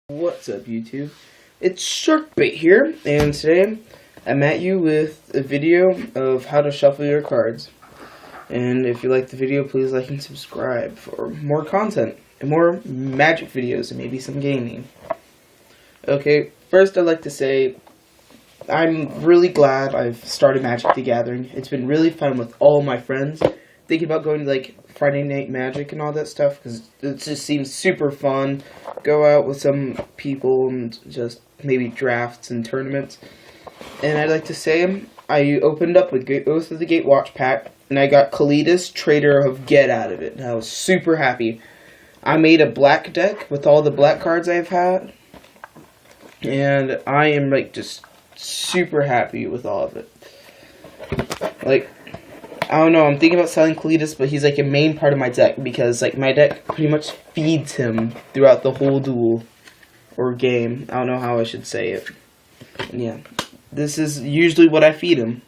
What's up, YouTube? It's Sharkbait here, and today I'm at you with a video of how to shuffle your cards. And if you like the video, please like and subscribe for more content and more magic videos and maybe some gaming. Okay, first I'd like to say I'm really glad I've started Magic the Gathering. It's been really fun with all my friends. Thinking about going to like Friday Night Magic and all that stuff because it just seems super fun. Go out with some people and just maybe drafts and tournaments. And I'd like to say I opened up with Oath of the Gatewatch pack and I got Kalidas, Trader of Get out of it. And I was super happy. I made a black deck with all the black cards I've had. And I am like just super happy with all of it. Like, I don't know, I'm thinking about selling Kalidas, but he's like a main part of my deck because like my deck pretty much feeds him throughout the whole duel or game. I don't know how I should say it. And yeah, this is usually what I feed him.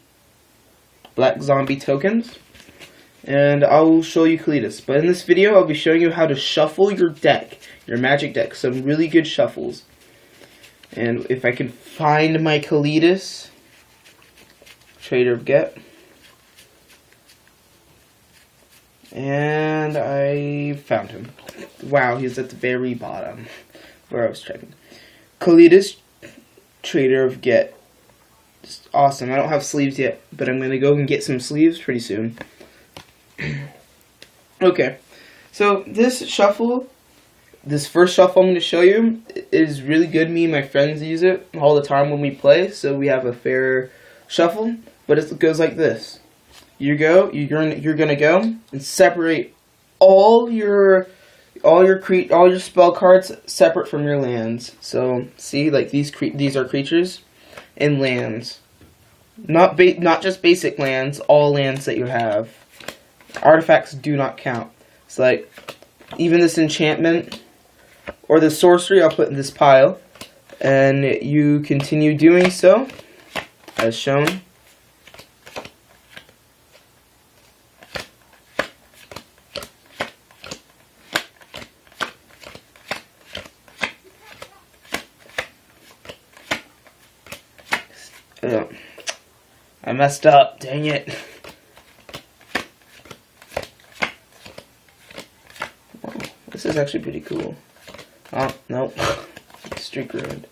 Black zombie tokens. And I'll show you Kalidas. But in this video, I'll be showing you how to shuffle your deck, your Magic deck. Some really good shuffles. And if I can find my Kalidas, Trader of Get. And I found him. Wow, he's at the very bottom where I was checking. Kalidas, Trader of Get. Just awesome. I don't have sleeves yet, but I'm going to go and get some sleeves pretty soon. Okay, so this first shuffle I'm going to show you is really good. Me and my friends use it all the time when we play, so we have a fair shuffle, but it goes like this. You're gonna go and separate all your spell cards separate from your lands. So see, like these are creatures and lands, not just basic lands. All lands that you have. Artifacts do not count. It's like even this enchantment or the sorcery I'll put in this pile, and you continue doing so as shown. I messed up, dang it. Oh, this is actually pretty cool. Oh, nope. Streak ruined.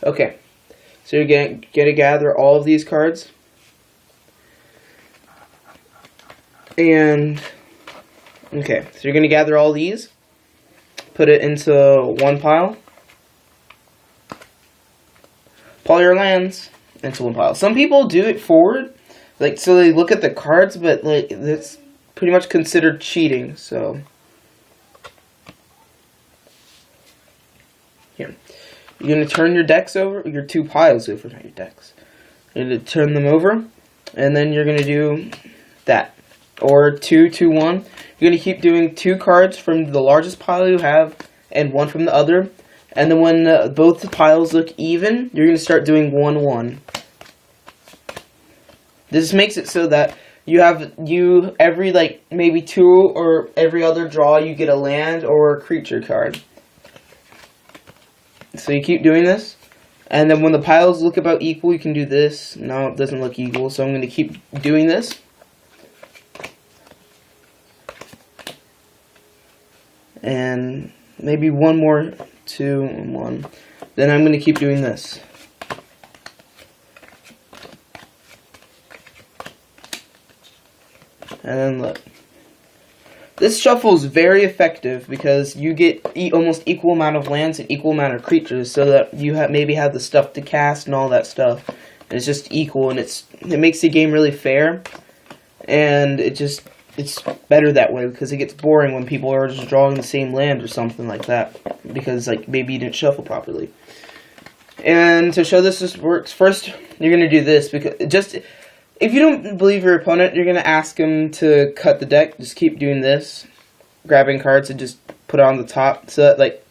Okay, so you're gonna gather all of these cards. And, okay, so you're gonna gather all these. Put it into one pile. Pull your lands into one pile. Some people do it forward, like so they look at the cards, but like that's pretty much considered cheating. So here, you're gonna turn your decks over, your two piles over, not your decks. You're gonna turn them over, and then you're gonna do that, or 2, 2, 1. You're gonna keep doing 2 cards from the largest pile you have, and 1 from the other. And then when both the piles look even, you're going to start doing 1, 1. This makes it so that every like maybe 2 or every other draw you get a land or a creature card. So you keep doing this. And then when the piles look about equal, you can do this. No, it doesn't look equal, so I'm going to keep doing this. And maybe one more. 2 and 1. Then I'm going to keep doing this. And then look. This shuffle is very effective because you get almost equal amount of lands and equal amount of creatures, so that you maybe have the stuff to cast and all that stuff. And it's just equal, and it makes the game really fair. And it's better that way because it gets boring when people are just drawing the same land or something like that because like maybe you didn't shuffle properly. And to show this works, first you're going to do this because if you don't believe your opponent, you're going to ask him to cut the deck. Just keep doing this, grabbing cards and just put it on the top so that like,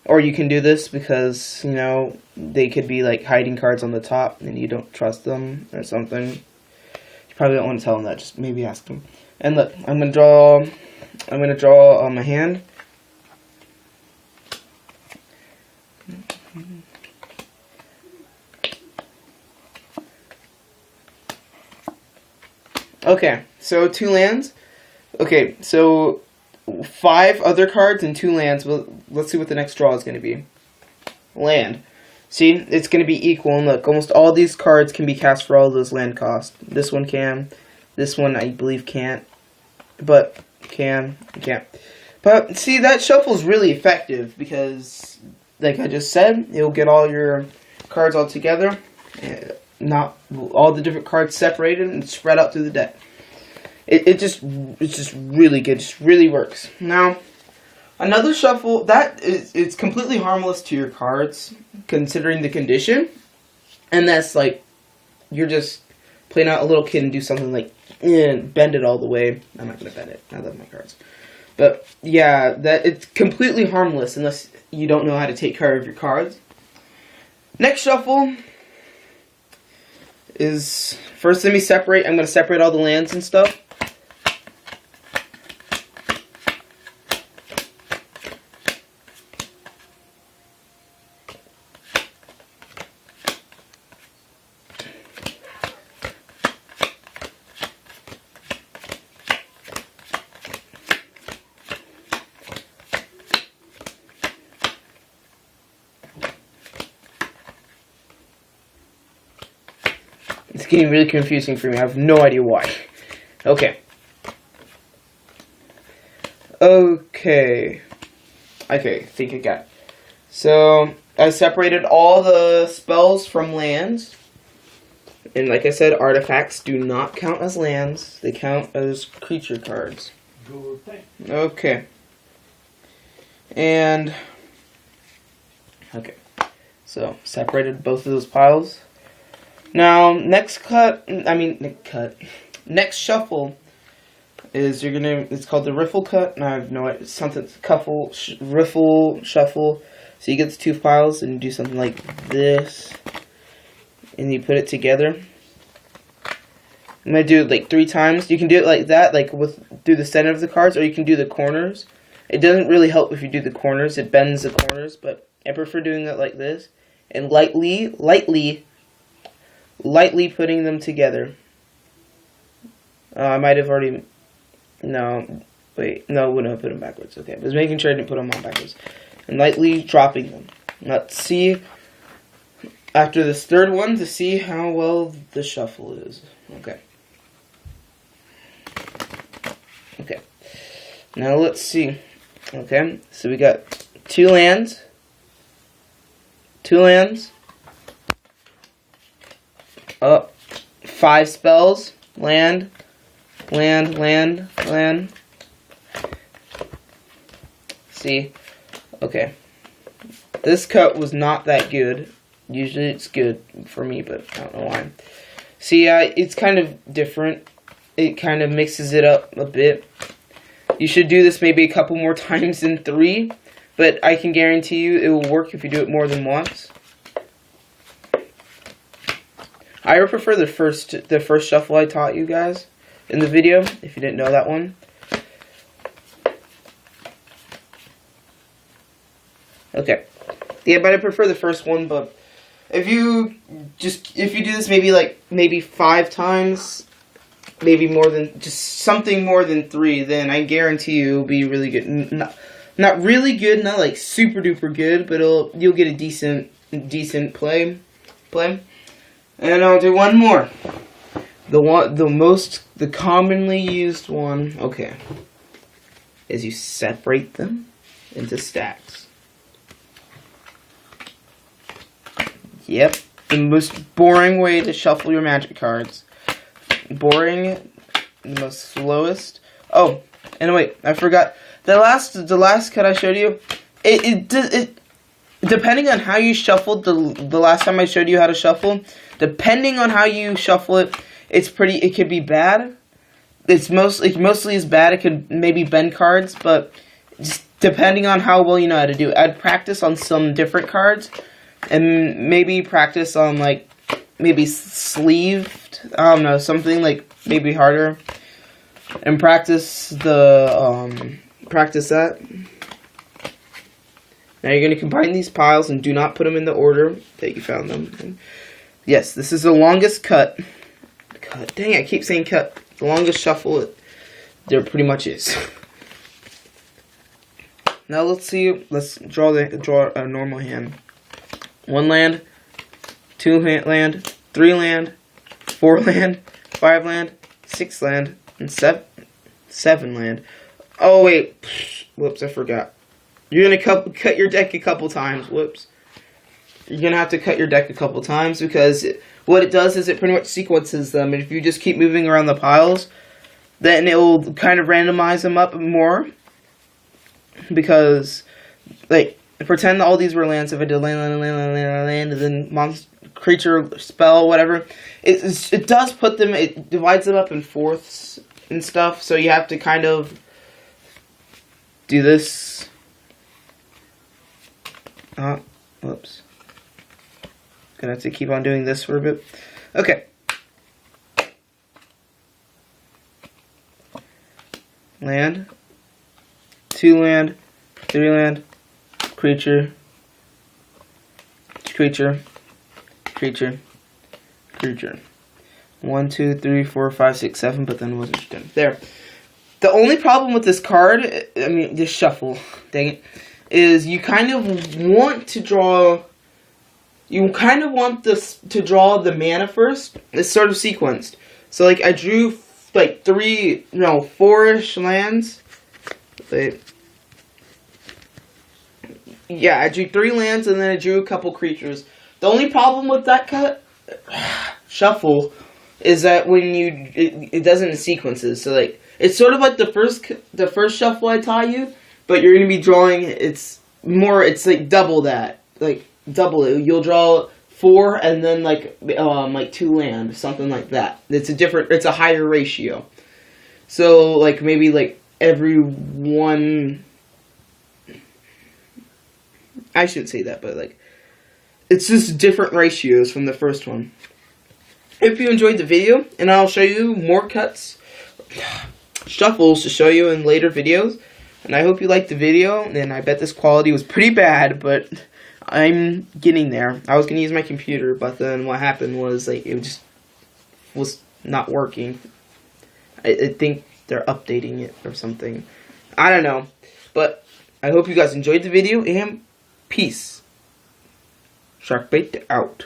or you can do this because you know they could be like hiding cards on the top and you don't trust them or something. You probably don't want to tell them that. Just maybe ask them. And look, I'm gonna draw my hand. Okay, so 2 lands. Okay, so 5 other cards and 2 lands. Well, let's see what the next draw is going to be. Land. See, it's going to be equal. And look, almost all these cards can be cast for all those land costs. This one can. This one, I believe, can't. But can't. But see, that shuffle is really effective because, like I just said, it'll get all your cards all together. Not all the different cards separated and spread out through the deck. It's just really good. It just really works. Now, another shuffle it's completely harmless to your cards, considering the condition, and that's like you're just playing out a little kid and do something like bend it all the way. I'm not gonna bend it. I love my cards, but yeah, that it's completely harmless unless you don't know how to take care of your cards. Next shuffle is first. Let me separate. I'm gonna separate all the lands and stuff. It's getting really confusing for me. I have no idea why. Okay. I think I got it. So, I separated all the spells from lands. And like I said, artifacts do not count as lands. They count as creature cards. Okay. And, okay. So, separated both of those piles. Now, next shuffle is it's called the riffle cut. And I have no idea, something, riffle, shuffle. So you get the 2 piles and you do something like this. And you put it together. I'm going to do it like 3 times. You can do it like that, like through the center of the cards, or you can do the corners. It doesn't really help if you do the corners. It bends the corners, but I prefer doing it like this. And lightly putting them together. I might have already... No, wait. No, I wouldn't have put them backwards. Okay, I was making sure I didn't put them on backwards. And lightly dropping them. Let's see, after this third one, to see how well the shuffle is. Okay. Okay. Now let's see. Okay, so we got 2 lands. 2 lands. 5 spells. Land. See? Okay. This cut was not that good. Usually it's good for me, but I don't know why. See, it's kind of different. It kind of mixes it up a bit. You should do this maybe a couple more times than 3, but I can guarantee you it will work if you do it more than once. I would prefer the first shuffle I taught you guys in the video, if you didn't know that one. Okay. Yeah, but I prefer the first one, but if you do this maybe 5 times, maybe more than something more than 3, then I guarantee you it'll be really good. Not really good, not like super duper good, but you'll get a decent play. And I'll do one more. The commonly used one, okay, is you separate them into stacks. Yep, the most boring way to shuffle your Magic cards. Boring, the most slowest. Oh, and wait, I forgot. The last cut I showed you, it depending on how you shuffled the last time I showed you how to shuffle, depending on how you shuffle it, it could be bad. It's mostly as bad. It could maybe bend cards, but just depending on how well you know how to do it. I'd practice on some different cards, and maybe practice on like maybe sleeved. I don't know, something like maybe harder, and practice that. Now you're going to combine these piles and do not put them in the order that you found them. And yes, this is the longest cut. Dang, I keep saying cut. The longest shuffle there pretty much is. Now let's see. Let's draw a normal hand. 1 land, 2 land, 3 land, 4 land, 5 land, 6 land, and 7 land. Oh wait, whoops! I forgot. You're gonna cut your deck a couple times. Whoops. You're gonna have to cut your deck a couple times because what it does is it pretty much sequences them. And if you just keep moving around the piles, then it will kind of randomize them up more. Because, like, pretend all these were lands. If I did land, and then monster, creature, spell, whatever, it does put them. It divides them up in fourths and stuff. So you have to kind of do this. Whoops. Gonna have to keep on doing this for a bit. Okay. Land. 2 land. 3 land. Creature. Creature. Creature. Creature. 1, 2, 3, 4, 5, 6, 7, but then wasn't done. There. The only problem with this card, I mean, this shuffle, dang it, is you kind of want to draw. You kind of want this to draw the mana first. It's sort of sequenced. So, like, I drew, like, 4-ish lands. Wait. Yeah, I drew 3 lands, and then I drew a couple creatures. The only problem with that shuffle is that when it doesn't in sequences. So, like, it's sort of like the first shuffle I taught you, but you're going to be drawing, it's like double that. Like, double it. You'll draw 4 and then like 2 land, something like that. It's a higher ratio. So like maybe like every one, I shouldn't say that, but like it's just different ratios from the first one. If you enjoyed the video, and I'll show you more cuts, shuffles to show you in later videos. And I hope you liked the video, and I bet this quality was pretty bad, but I'm getting there. I was going to use my computer, but then what happened was like it just was not working. I think they're updating it or something. I don't know. But I hope you guys enjoyed the video, and peace. Sharkbait out.